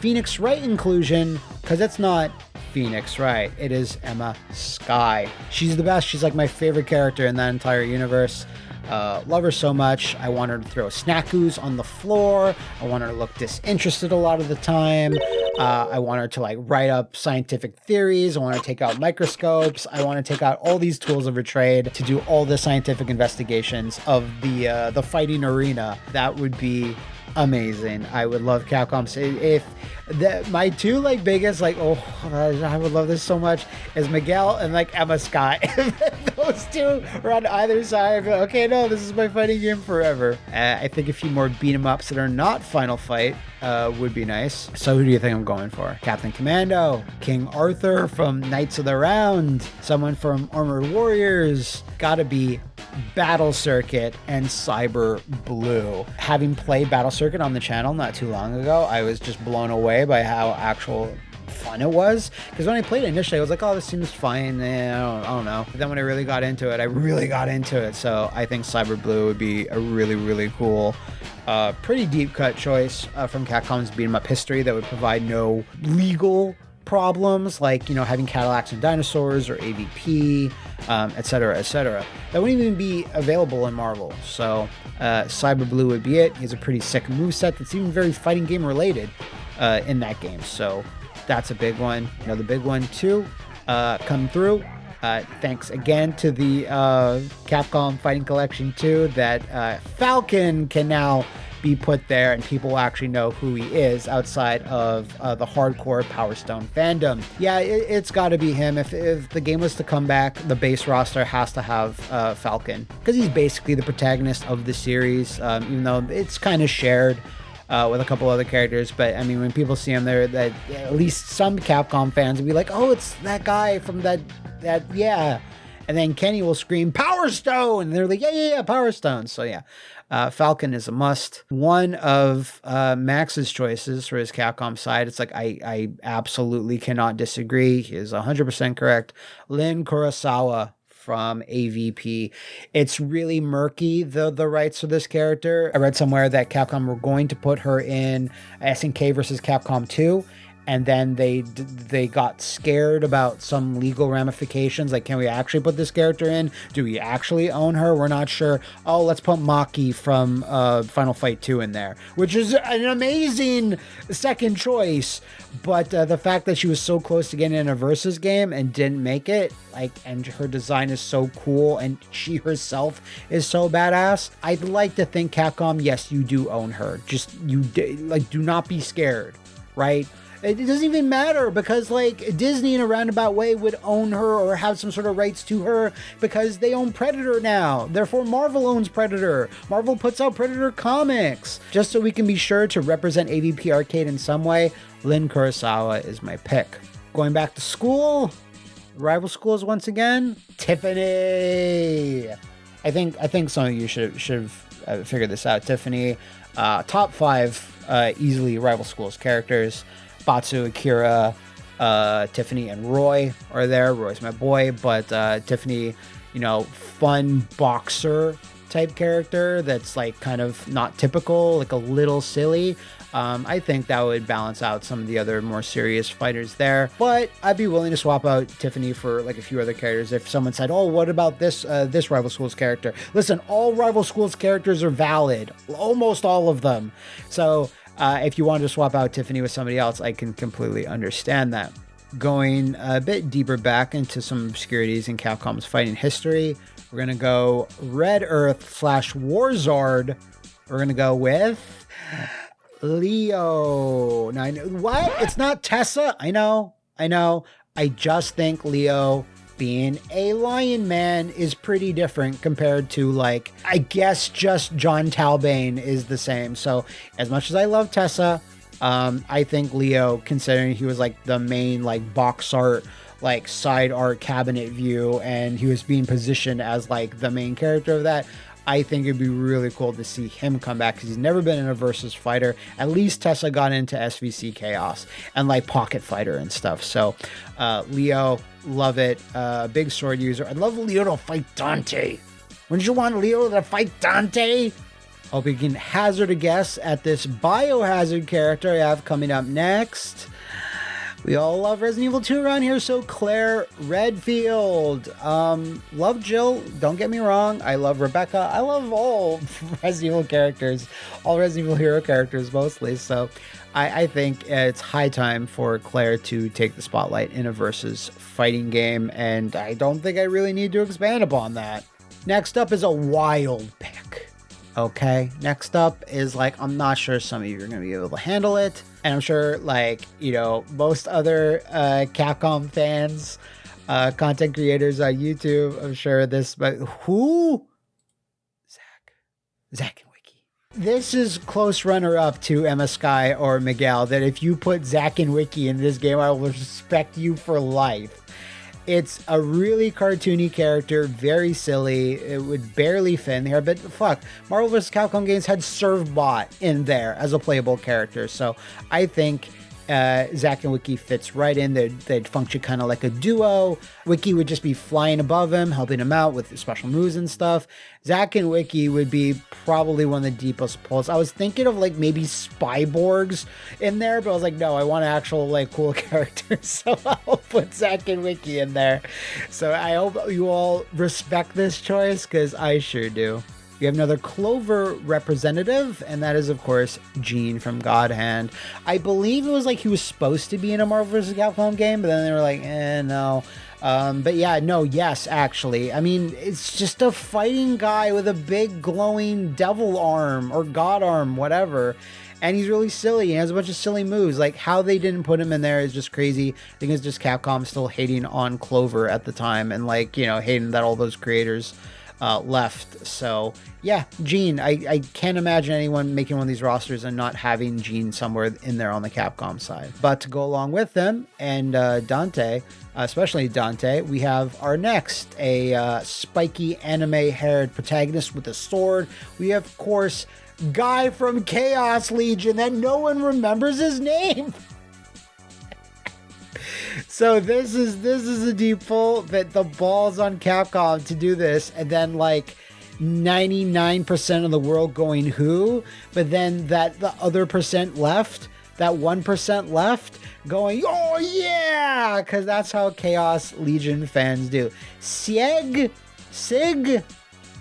Phoenix Wright inclusion, because it's not Phoenix Wright, it is Emma Skye. She's the best. She's like my favorite character in that entire universe. Love her so much. I want her to throw snackoos on the floor. I want her to look disinterested a lot of the time. I want her to like write up scientific theories. I want her to take out microscopes. I want to take out all these tools of her trade to do all the scientific investigations of the fighting arena. That would be amazing. I would love Capcom. If my two like biggest I would love this so much is Miguel and like Emma Skye. Those two are on either side. Okay, no, this is my fighting game forever. I think a few more beat 'em ups that are not Final Fight would be nice. So who do you think I'm going for? Captain Commando, King Arthur from Knights of the Round, someone from Armored Warriors. Gotta be Battle Circuit and Cyber Blue. Having played Battle Circuit on the channel not too long ago, I was just blown away by how actual fun it was. Because when I played it initially, I was like, oh, this seems fine. I don't know. But then when I really got into it, I really got into it. So I think Cyber Blue would be a really, really cool, pretty deep cut choice from Capcom's beat 'em up history that would provide no legal problems like, having Cadillacs and dinosaurs or AVP, etc., etc. That wouldn't even be available in Marvel. So Cyber Blue would be it. He has a pretty sick moveset that's even very fighting game related in that game. So that's a big one. Another big one too, come through. Thanks again to the Capcom Fighting Collection 2 that Falcon can now be put there and people will actually know who he is outside of the hardcore Power Stone fandom. Yeah, it's got to be him. If the game was to come back, the base roster has to have Falcon, because he's basically the protagonist of the series, even though it's kind of shared. with a couple other characters. But I mean, when people see him there, that at least some Capcom fans will be like, oh, it's that guy from that, yeah. And then Kenny will scream, Power Stone! And they're like, yeah, Power Stone. So yeah, Falcon is a must. One of Max's choices for his Capcom side, it's like, I absolutely cannot disagree. He is 100% correct. Lin Kurosawa from AVP. It's really murky, the rights for this character. I read somewhere that Capcom were going to put her in SNK versus Capcom 2, and then they got scared about some legal ramifications. Like, can we actually put this character in? Do we actually own her? We're not sure. Oh, let's put Maki from Final Fight 2 in there, which is an amazing second choice. But the fact that she was so close to getting in a Versus game and didn't make it, like, and her design is so cool and she herself is so badass, I'd like to think Capcom, yes, you do own her. Just, do not be scared, right? It doesn't even matter, because like Disney in a roundabout way would own her or have some sort of rights to her because they own Predator now. Therefore, Marvel owns Predator. Marvel puts out Predator comics. Just so we can be sure to represent AVP Arcade in some way, Lin Kurosawa is my pick. Going back to school, rival schools once again, Tiffany. I think some of you should have figured this out. Tiffany, top 5 easily rival schools characters. Batsu, Akira, Tiffany, and Roy are there. Roy's my boy, but Tiffany, fun boxer type character that's like kind of not typical, like a little silly. I think that would balance out some of the other more serious fighters there. But I'd be willing to swap out Tiffany for like a few other characters if someone said, oh, what about this Rival Schools character? Listen, all Rival Schools characters are valid. Almost all of them. So if you wanted to swap out Tiffany with somebody else, I can completely understand that. Going a bit deeper back into some obscurities in Capcom's fighting history, we're going to go Red Earth / Warzard. We're going to go with Leo. Now, what? It's not Tessa? I know. I just think Leo being a lion man is pretty different compared to, like, I guess just John Talbane is the same. So as much as I love Tessa, I think Leo, considering he was like the main like box art, like side art cabinet view, and he was being positioned as like the main character of that, I think it'd be really cool to see him come back, because he's never been in a versus fighter. At least Tessa got into SVC Chaos and like Pocket Fighter and stuff. So Leo, love it. Big sword user. I'd love Leo to fight Dante. Wouldn't you want Leo to fight Dante? Hope you can hazard a guess at this Biohazard character I have coming up next. We all love Resident Evil 2 around here, so Claire Redfield. Love Jill, don't get me wrong. I love Rebecca. I love all Resident Evil characters, all Resident Evil hero characters mostly. So I think it's high time for Claire to take the spotlight in a versus fighting game, and I don't think I really need to expand upon that. Next up is a wild pick. Okay, next up is like, I'm not sure some of you are going to be able to handle it. And I'm sure, like, most other Capcom fans, content creators on YouTube, I'm sure this, but who? Zach and Wiki. This is close runner-up to Emma Sky or Miguel, that if you put Zach and Wiki in this game, I will respect you for life. It's a really cartoony character, very silly. It would barely fit in here, but fuck, Marvel vs. Capcom games had Servbot in there as a playable character. So I think Zach and Wiki fits right in. They'd function kind of like a duo. Wiki would just be flying above him, helping him out with special moves and stuff. Zach and Wiki would be probably one of the deepest pulls. I was thinking of like maybe Spyborgs in there, but I was like, no, I want actual like cool characters. So I'll put Zach and Wiki in there. So I hope you all respect this choice, because I sure do. We have another Clover representative, and that is, of course, Gene from God Hand. I believe it was like he was supposed to be in a Marvel vs. Capcom game, but then they were like, no. But yeah, no, yes, actually. I mean, it's just a fighting guy with a big glowing devil arm or god arm, whatever. And he's really silly. He has a bunch of silly moves. Like, how they didn't put him in there is just crazy. I think it's just Capcom still hating on Clover at the time, and like, hating that all those creators left. So yeah, Gene, I can't imagine anyone making one of these rosters and not having Gene somewhere in there on the Capcom side. But to go along with them and Dante, especially Dante, we have our next, a spiky anime-haired protagonist with a sword. We have, of course, Guy from Chaos Legion that no one remembers his name. So this is a deep pull, that the balls on Capcom to do this, and then like 99% of the world going who, but then that the other percent left, that 1% left going, oh yeah, because that's how Chaos Legion fans do. Sig,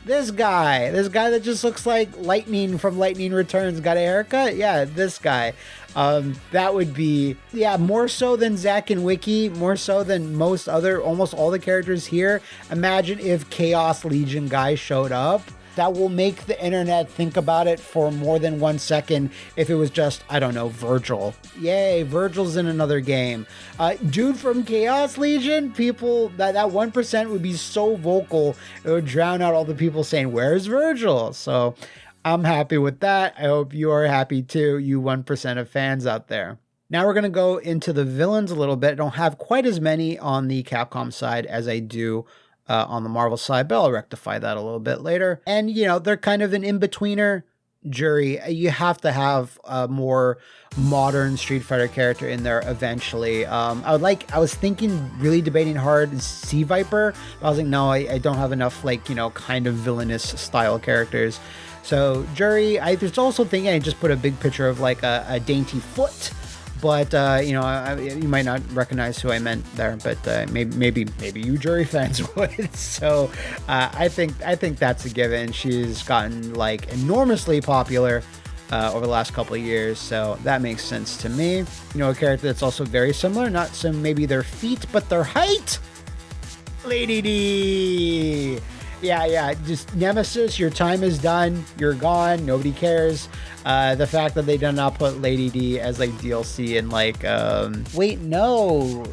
this guy that just looks like Lightning from Lightning Returns, got a haircut. Yeah, this guy. That would be, yeah, more so than Zack and Wiki, more so than almost all the characters here. Imagine if Chaos Legion guy showed up. That will make the internet think about it for more than 1 second if it was just, I don't know, Virgil. Yay, Virgil's in another game. Dude from Chaos Legion, people, that 1% would be so vocal, it would drown out all the people saying, where's Virgil? So I'm happy with that. I hope you are happy too, you 1% of fans out there. Now we're going to go into the villains a little bit. I don't have quite as many on the Capcom side as I do on the Marvel side, but I'll rectify that a little bit later. And, you know, they're kind of an in-betweener. Jury, you have to have a more modern Street Fighter character in there eventually. I was thinking, really debating hard, Sea Viper. I was like, no, I don't have enough, like, you know, kind of villainous style characters. So Jury, I was also thinking I just put a big picture of like a dainty foot. But, you know, you might not recognize who I meant there, but maybe you Jury fans would. So I think that's a given. She's gotten like enormously popular over the last couple of years, so that makes sense to me. You know, a character that's also very similar, not some maybe their feet, but their height. Lady D. Yeah, just Nemesis, your time is done. You're gone. Nobody cares. The fact that they did not put Lady D as like DLC and like, wait, no.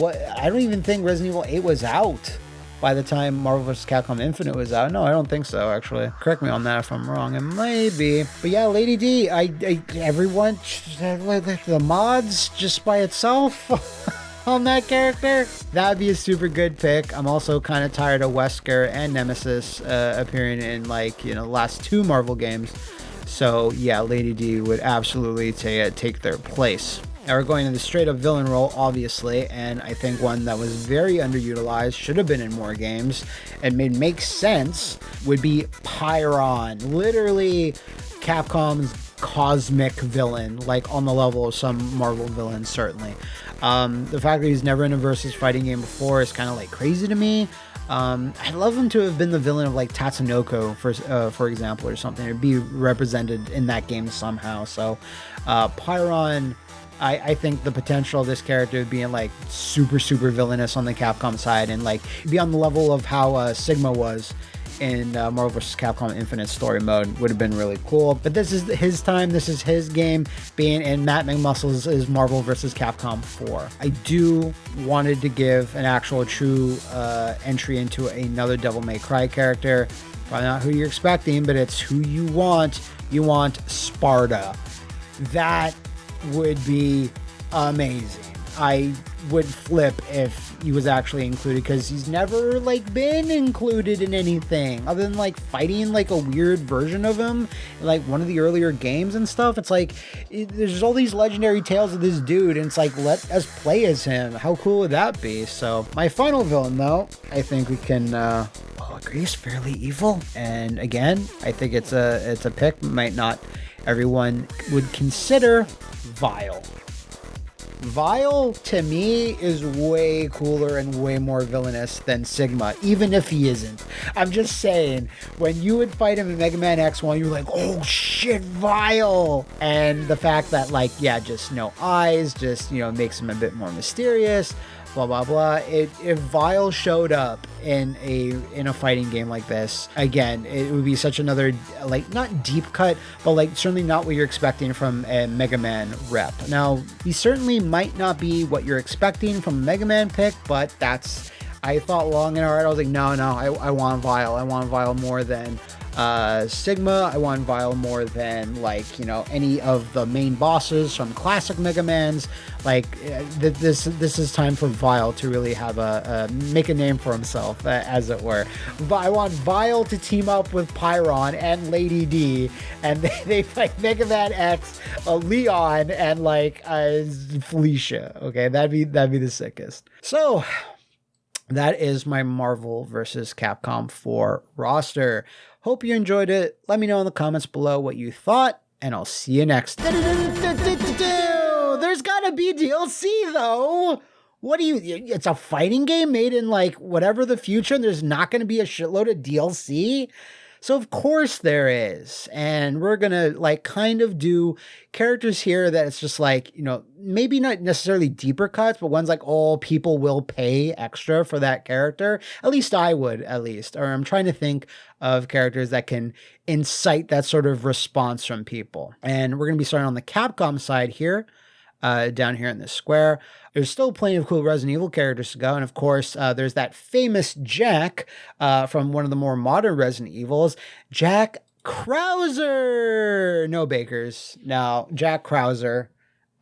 What? I don't even think Resident Evil 8 was out by the time Marvel vs. Capcom Infinite was out. No, I don't think so, actually. Correct me on that if I'm wrong. It might be. But yeah, Lady D, everyone, the mods just by itself. On that character, that'd be a super good pick. I'm also kind of tired of Wesker and Nemesis appearing in like, you know, the last 2 Marvel games. So yeah, Lady D would absolutely take their place. Now we're going to the straight up villain role, obviously, and I think one that was very underutilized, should have been in more games, and make sense, would be Pyron. Literally Capcom's cosmic villain, like on the level of some Marvel villains, certainly. The fact that he's never in a versus fighting game before is kind of like crazy to me. I'd love him to have been the villain of like Tatsunoko, for example, or something, or be represented in that game somehow. So Pyron, I think the potential of this character being like super villainous on the Capcom side, and like be on the level of how Sigma was in Marvel vs. Capcom Infinite Story Mode would have been really cool. But this is his time, this is his game, being in Matt McMuscles is Marvel vs. Capcom 4. I do wanted to give an actual true entry into another Devil May Cry character. Probably not who you're expecting, but it's who you want. You want Sparta. That would be amazing. I would flip if he was actually included, because he's never like been included in anything other than like fighting like a weird version of him in like one of the earlier games and stuff. It's like there's all these legendary tales of this dude, and it's like, let us play as him. How cool would that be? So my final villain, though, I think we can agree is fairly evil, and again, I think it's a pick might not everyone would consider. Vile. Vile, to me, is way cooler and way more villainous than Sigma, even if he isn't. I'm just saying, when you would fight him in Mega Man X1, you're like, oh shit, Vile! And the fact that, like, yeah, just no eyes, just, you know, makes him a bit more mysterious, blah, blah, blah. If Vile showed up in a fighting game like this, again, it would be such another, like, not deep cut, but like certainly not what you're expecting from a Mega Man rep. Now, he certainly might not be what you're expecting from a Mega Man pick, but that's, I thought long and hard. I was like, no, I want Vile. I want Vile more than Sigma. I want Vile more than, like, you know, any of the main bosses from classic Mega Man's. Like, this is time for Vile to really have make a name for himself, as it were. I want Vile to team up with Pyron and Lady D, and they fight Mega Man X, Leon, and like Felicia. Okay, that'd be the sickest. So that is my Marvel vs. Capcom 4 roster. Hope you enjoyed it. Let me know in the comments below what you thought, and I'll see you next time. There's gotta be DLC though. What do you, it's a fighting game made in like whatever the future, and there's not gonna be a shitload of DLC? So of course there is, and we're gonna like kind of do characters here that it's just like, you know, maybe not necessarily deeper cuts, but ones like, oh, people will pay extra for that character. At least I would, or I'm trying to think of characters that can incite that sort of response from people. And we're gonna be starting on the Capcom side here. Down here in this square. There's still plenty of cool Resident Evil characters to go. And of course, there's that famous Jack from one of the more modern Resident Evils, Jack Krauser. No Bakers. No, Jack Krauser.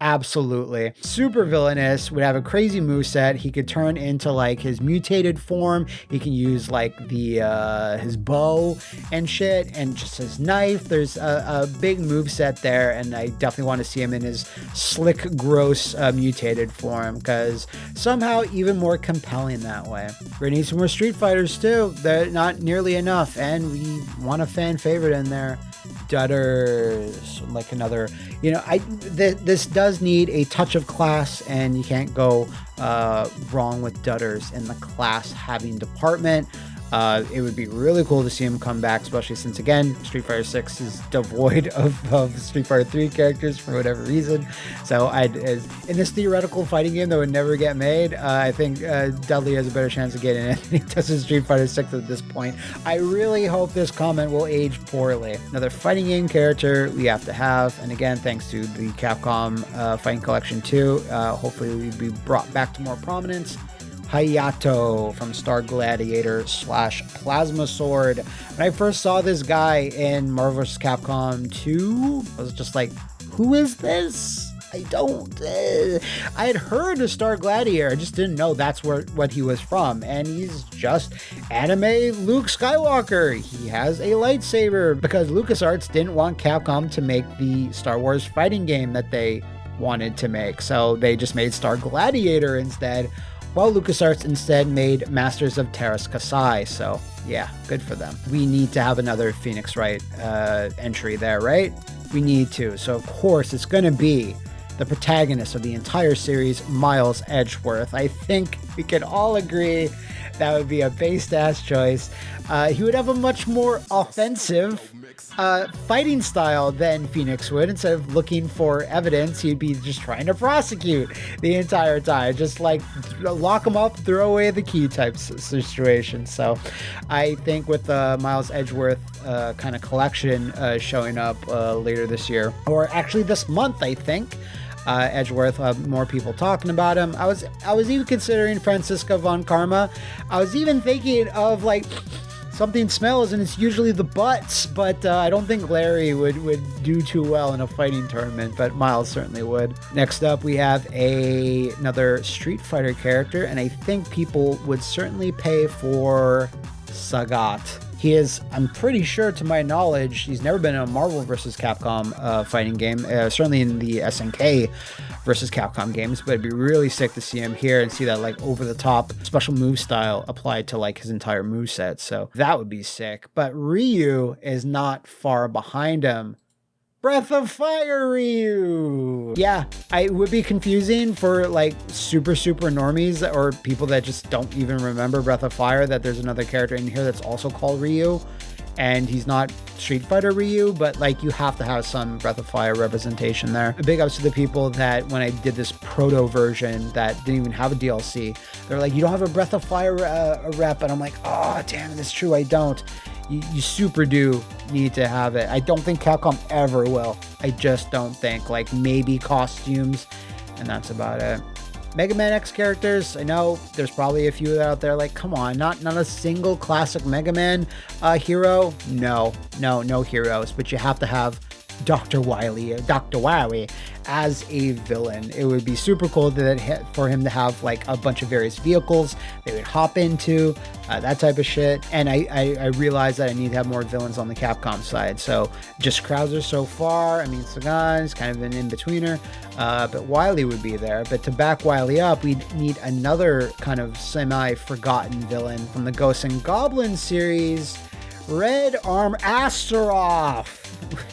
Absolutely. Super villainous, would have a crazy moveset. He could turn into like his mutated form. He can use like his bow and shit, and just his knife. There's a big moveset there, and I definitely want to see him in his slick, gross, mutated form, because somehow even more compelling that way. We're gonna need some more Street Fighters too. They're not nearly enough, and we want a fan favorite in there. Dutters, like another, you know, this does need a touch of class, and you can't go wrong with Dutters in the class having department. It would be really cool to see him come back, especially since, again, Street Fighter 6 is devoid of Street Fighter 3 characters for whatever reason. So in this theoretical fighting game that would never get made, I think Dudley has a better chance of getting it than he does in Street Fighter 6 at this point. I really hope this comment will age poorly. Another fighting game character we have to have, and again, thanks to the Capcom Fighting Collection 2, hopefully we'll be brought back to more prominence. Hayato from Star Gladiator / Plasma Sword. When I first saw this guy in Marvellous Capcom 2, I was just like, who is this? I had heard of Star Gladiator, I just didn't know that's what he was from. And he's just anime Luke Skywalker. He has a lightsaber because LucasArts didn't want Capcom to make the Star Wars fighting game that they wanted to make. So they just made Star Gladiator instead, while LucasArts instead made Masters of Terras Kasai. So yeah, good for them. We need to have another Phoenix Wright entry there, right? We need to. So of course it's going to be the protagonist of the entire series, Miles Edgeworth. I think we can all agree that would be a based-ass choice. He would have a much more offensive fighting style than Phoenix would. Instead of looking for evidence, he'd be just trying to prosecute the entire time. Just like lock him up, throw away the key type situation. So I think with the Miles Edgeworth kind of collection showing up later this year, or actually this month, I think, Edgeworth, more people talking about him. I was even considering Francisca von Karma. I was even thinking of like something smells, and it's usually the butts, but I don't think Larry would do too well in a fighting tournament, but Miles certainly would. Next up, we have another Street Fighter character, and I think people would certainly pay for Sagat. He is, I'm pretty sure to my knowledge, he's never been in a Marvel vs. Capcom fighting game, certainly in the SNK versus Capcom games, but it'd be really sick to see him here and see that like over-the-top special move style applied to like his entire moveset. So that would be sick. But Ryu is not far behind him. Breath of Fire Ryu! Yeah, it would be confusing for like super normies or people that just don't even remember Breath of Fire that there's another character in here that's also called Ryu, and he's not Street Fighter Ryu, but like you have to have some Breath of Fire representation there. Big ups to the people that when I did this proto version that didn't even have a DLC, they're like, you don't have a Breath of Fire rep, and I'm like, oh damn, that's true, I don't. You super do need to have it. I don't think Capcom ever will. I just don't think. Like maybe costumes, and that's about it. Mega Man X characters, I know there's probably a few out there like, come on, not a single classic Mega Man hero. No heroes, but you have to have Dr. Wily as a villain. It would be super cool for him to have like a bunch of various vehicles they would hop into, that type of shit. And I realized that I need to have more villains on the Capcom side. So just Krauser so far. I mean, Sagan's kind of an in-betweener, but Wily would be there. But to back Wily up, we need another kind of semi-forgotten villain from the Ghosts and Goblins series, Red Arm Astaroth.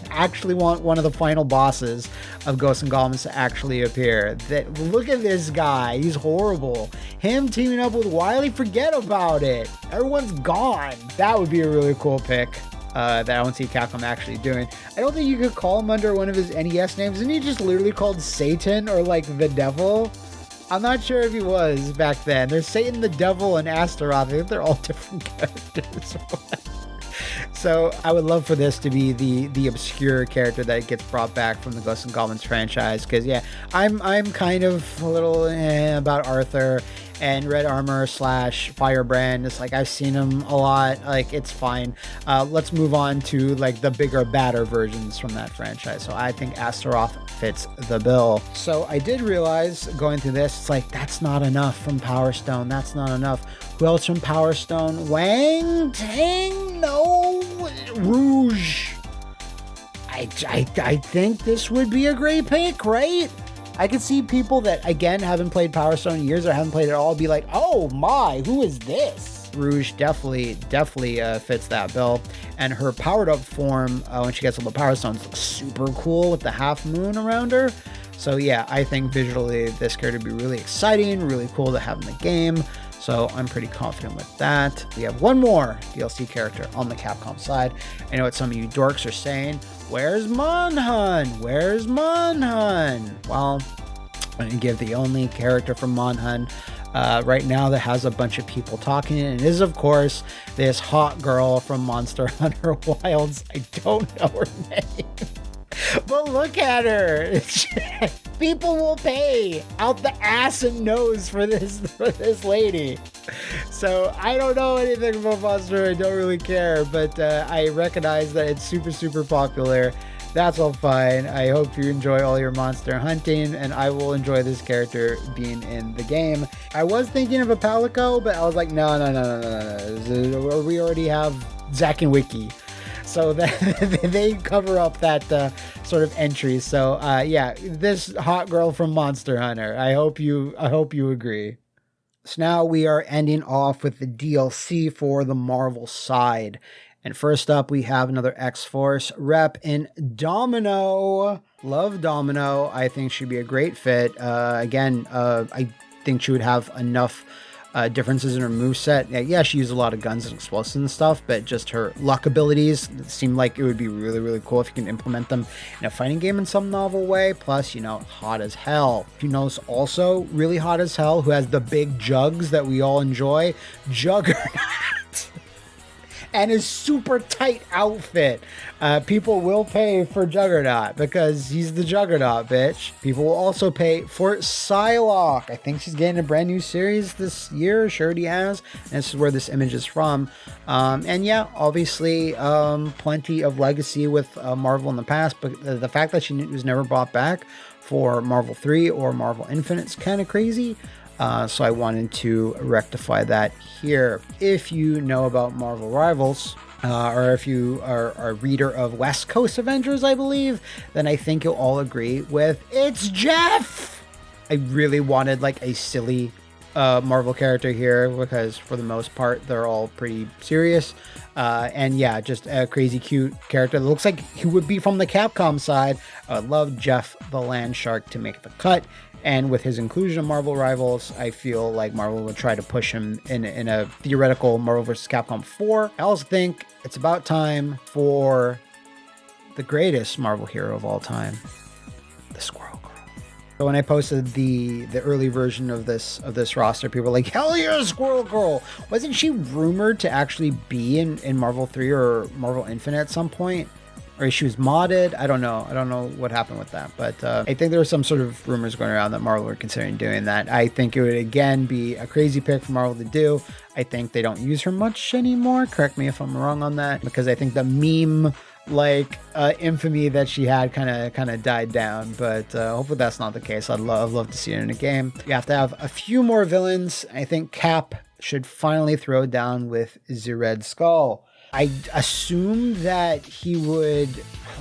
Actually want one of the final bosses of Ghosts and Goblins to actually appear. Look at this guy, he's horrible. Him teaming up with Wily, forget about it. Everyone's gone. That would be a really cool pick that I don't see Capcom actually doing. I don't think you could call him under one of his NES names. Isn't he just literally called Satan or like the Devil? I'm not sure if he was back then. There's Satan, the Devil, and Astaroth. I think they're all different characters. So I would love for this to be the obscure character that gets brought back from the Ghosts and Goblins franchise. Because yeah, I'm kind of a little about Arthur and Red Armor / Firebrand. It's like I've seen him a lot. Like it's fine. Let's move on to like the bigger, badder versions from that franchise. So I think Astaroth fits the bill. So I did realize going through this, it's like that's not enough from Power Stone. That's not enough. Who else from Power Stone? Wang Tang? No. Rouge. I think this would be a great pick, right? I could see people that, again, haven't played Power Stone in years or haven't played it at all be like, oh my, who is this? Rouge definitely fits that bill. And her powered up form, when she gets all the Power Stones, looks super cool with the half moon around her. So yeah, I think visually this character would be really exciting, really cool to have in the game. So I'm pretty confident with that. We have one more DLC character on the Capcom side. I know what some of you dorks are saying. Where's Monhun? Where's Monhun? Well, I'm going to give the only character from Monhun right now that has a bunch of people talking. And it is, of course, this hot girl from Monster Hunter Wilds. I don't know her name. But look at her. People will pay out the ass and nose for this lady. So I don't know anything about Monster. I don't really care, but I recognize that it's super popular. That's all fine. I hope you enjoy all your monster hunting, and I will enjoy this character being in the game. I was thinking of a Palico, but I was like, no. We already have Zack and Wiki. So that they cover up that sort of entry. So yeah, this hot girl from Monster Hunter. I hope you agree. So now we are ending off with the DLC for the Marvel side. And first up, we have another X-Force rep in Domino. Love Domino. I think she'd be a great fit. Again, I think she would have enough differences in her moveset. Yeah, she used a lot of guns and explosives and stuff, but just her luck abilities seem like it would be really cool if you can implement them in a fighting game in some novel way. Plus, you know, hot as hell. You know, it's also really hot as hell, who has the big jugs that we all enjoy, Juggernaut. And his super tight outfit. People will pay for Juggernaut because he's the Juggernaut, bitch. People will also pay for Psylocke. I think she's getting a brand new series this year. She already has. And this is where this image is from. And yeah, obviously, plenty of legacy with Marvel in the past. But the fact that she was never brought back for Marvel 3 or Marvel Infinite is kind of crazy. So I wanted to rectify that here. If you know about Marvel Rivals, or if you are a reader of West Coast Avengers, I believe, then I think you'll all agree with it's Jeff. I really wanted like a silly Marvel character here because for the most part, they're all pretty serious. And yeah, just a crazy cute character that looks like he would be from the Capcom side. I would love Jeff the Land Shark to make the cut. And with his inclusion of Marvel Rivals, I feel like Marvel would try to push him in a theoretical Marvel vs. Capcom 4. I also think it's about time for the greatest Marvel hero of all time, the Squirrel Girl. So when I posted the early version of this roster, people were like, hell yeah, Squirrel Girl! Wasn't she rumored to actually be in Marvel 3 or Marvel Infinite at some point? or she was modded. I don't know. I don't know what happened with that, but I think there were some sort of rumors going around that Marvel were considering doing that. I think it would again be a crazy pick for Marvel to do. I think they don't use her much anymore. Correct me if I'm wrong on that, because I think the meme infamy that she had kind of died down, but hopefully that's not the case. I'd love to see her in a game. You have to have a few more villains. I think Cap should finally throw down with the Red Skull. I assume that he would.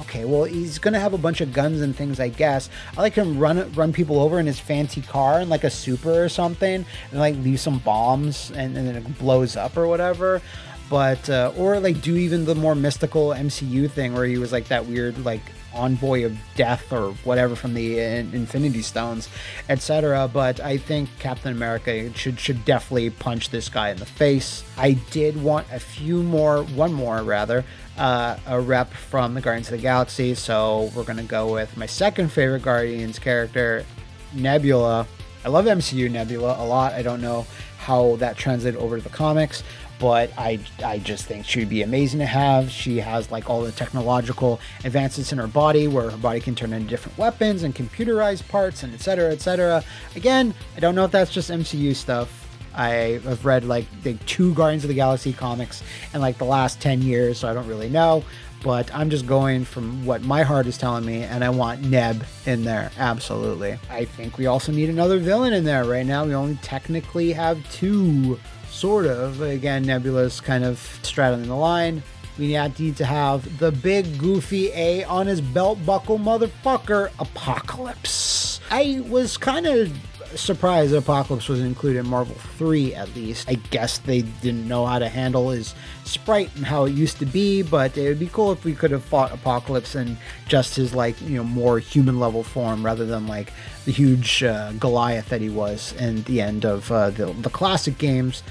Okay, well, he's gonna have a bunch of guns and things, I guess. I like him run people over in his fancy car in like a Super or something, and like leave some bombs, and then it blows up or whatever. But or like do even the more mystical MCU thing where he was like that weird like envoy of death or whatever from the Infinity Stones, etc. But I think Captain America should definitely punch this guy in the face. I did want one more rather, a rep from the Guardians of the Galaxy, so we're gonna go with my second favorite Guardians character, Nebula. I love MCU Nebula a lot. I don't know how that translated over to the comics, but I just think she would be amazing to have. She has like all the technological advances in her body where her body can turn into different weapons and computerized parts and etc. etc. Again, I don't know if that's just MCU stuff. I have read like the 2 Guardians of the Galaxy comics in like the last 10 years, so I don't really know. But I'm just going from what my heart is telling me, and I want Neb in there, absolutely. I think we also need another villain in there. Right now, we only technically have 2. Sort of. Again, Nebula's kind of straddling the line. We need to have the big goofy A on his belt buckle motherfucker, Apocalypse. I was kind of surprised that Apocalypse was included in Marvel 3 at least. I guess they didn't know how to handle his sprite and how it used to be, but it would be cool if we could have fought Apocalypse in just his like, more human level form rather than like the huge Goliath that he was in the end of the classic games.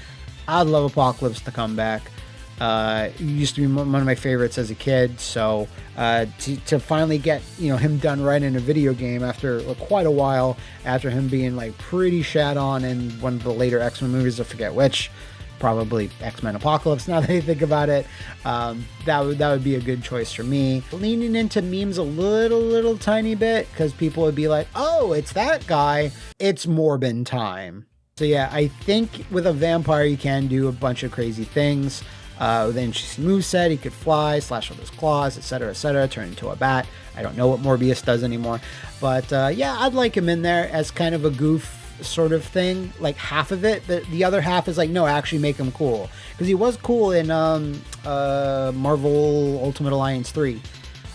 I'd love Apocalypse to come back. He used to be one of my favorites as a kid, so to finally get him done right in a video game after quite a while, after him being like pretty shat on in one of the later X-Men movies, I forget which, probably X-Men Apocalypse now that I think about it, that would be a good choice for me. Leaning into memes a little tiny bit, because people would be like, oh, it's that guy, it's Morbin time. So yeah, I think with a vampire you can do a bunch of crazy things. With an interesting moveset, he could fly, slash with his claws, etc., turn into a bat. I don't know what Morbius does anymore. But yeah, I'd like him in there as kind of a goof sort of thing, like half of it. But the other half is like, no, actually make him cool. Because he was cool in Marvel Ultimate Alliance 3.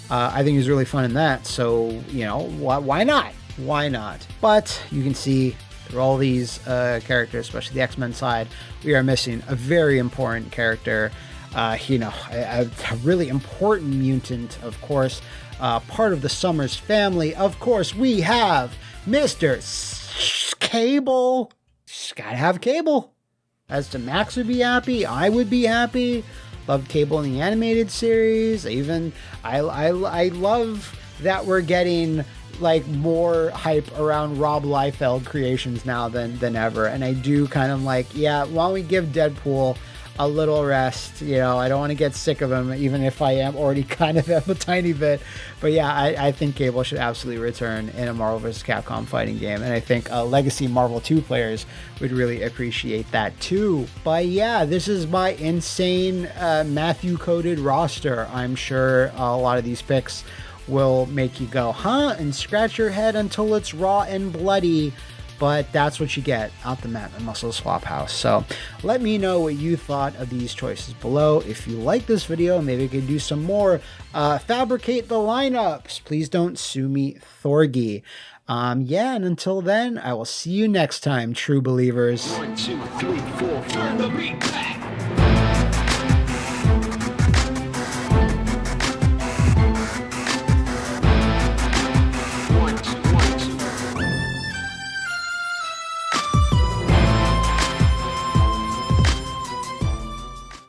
I think he was really fun in that. So, why not? Why not? But you can see through all these characters, especially the X-Men side, we are missing a very important character, a really important mutant, of course, part of the Summers family. Of course, we have Mr. Cable. Just gotta have Cable. As to Max would be happy, I would be happy. Love Cable in the animated series. I love that we're getting like more hype around Rob Liefeld creations now than ever, and I do kind of like, yeah, why don't we give Deadpool a little rest? I don't want to get sick of him, even if I am already kind of a tiny bit. But yeah, I think Cable should absolutely return in a Marvel vs. Capcom fighting game, and I think Legacy Marvel 2 players would really appreciate that too. But yeah, this is my insane Matthew coded roster. I'm sure a lot of these picks will make you go, huh, and scratch your head until it's raw and bloody. But that's what you get out the Matt Muscles Flophouse. So let me know what you thought of these choices below. If you like this video, maybe I could do some more fabricate the lineups. Please don't sue me, Thorgy. Yeah, and until then, I will see you next time, true believers. 1, 2, 3, 4, find the beat.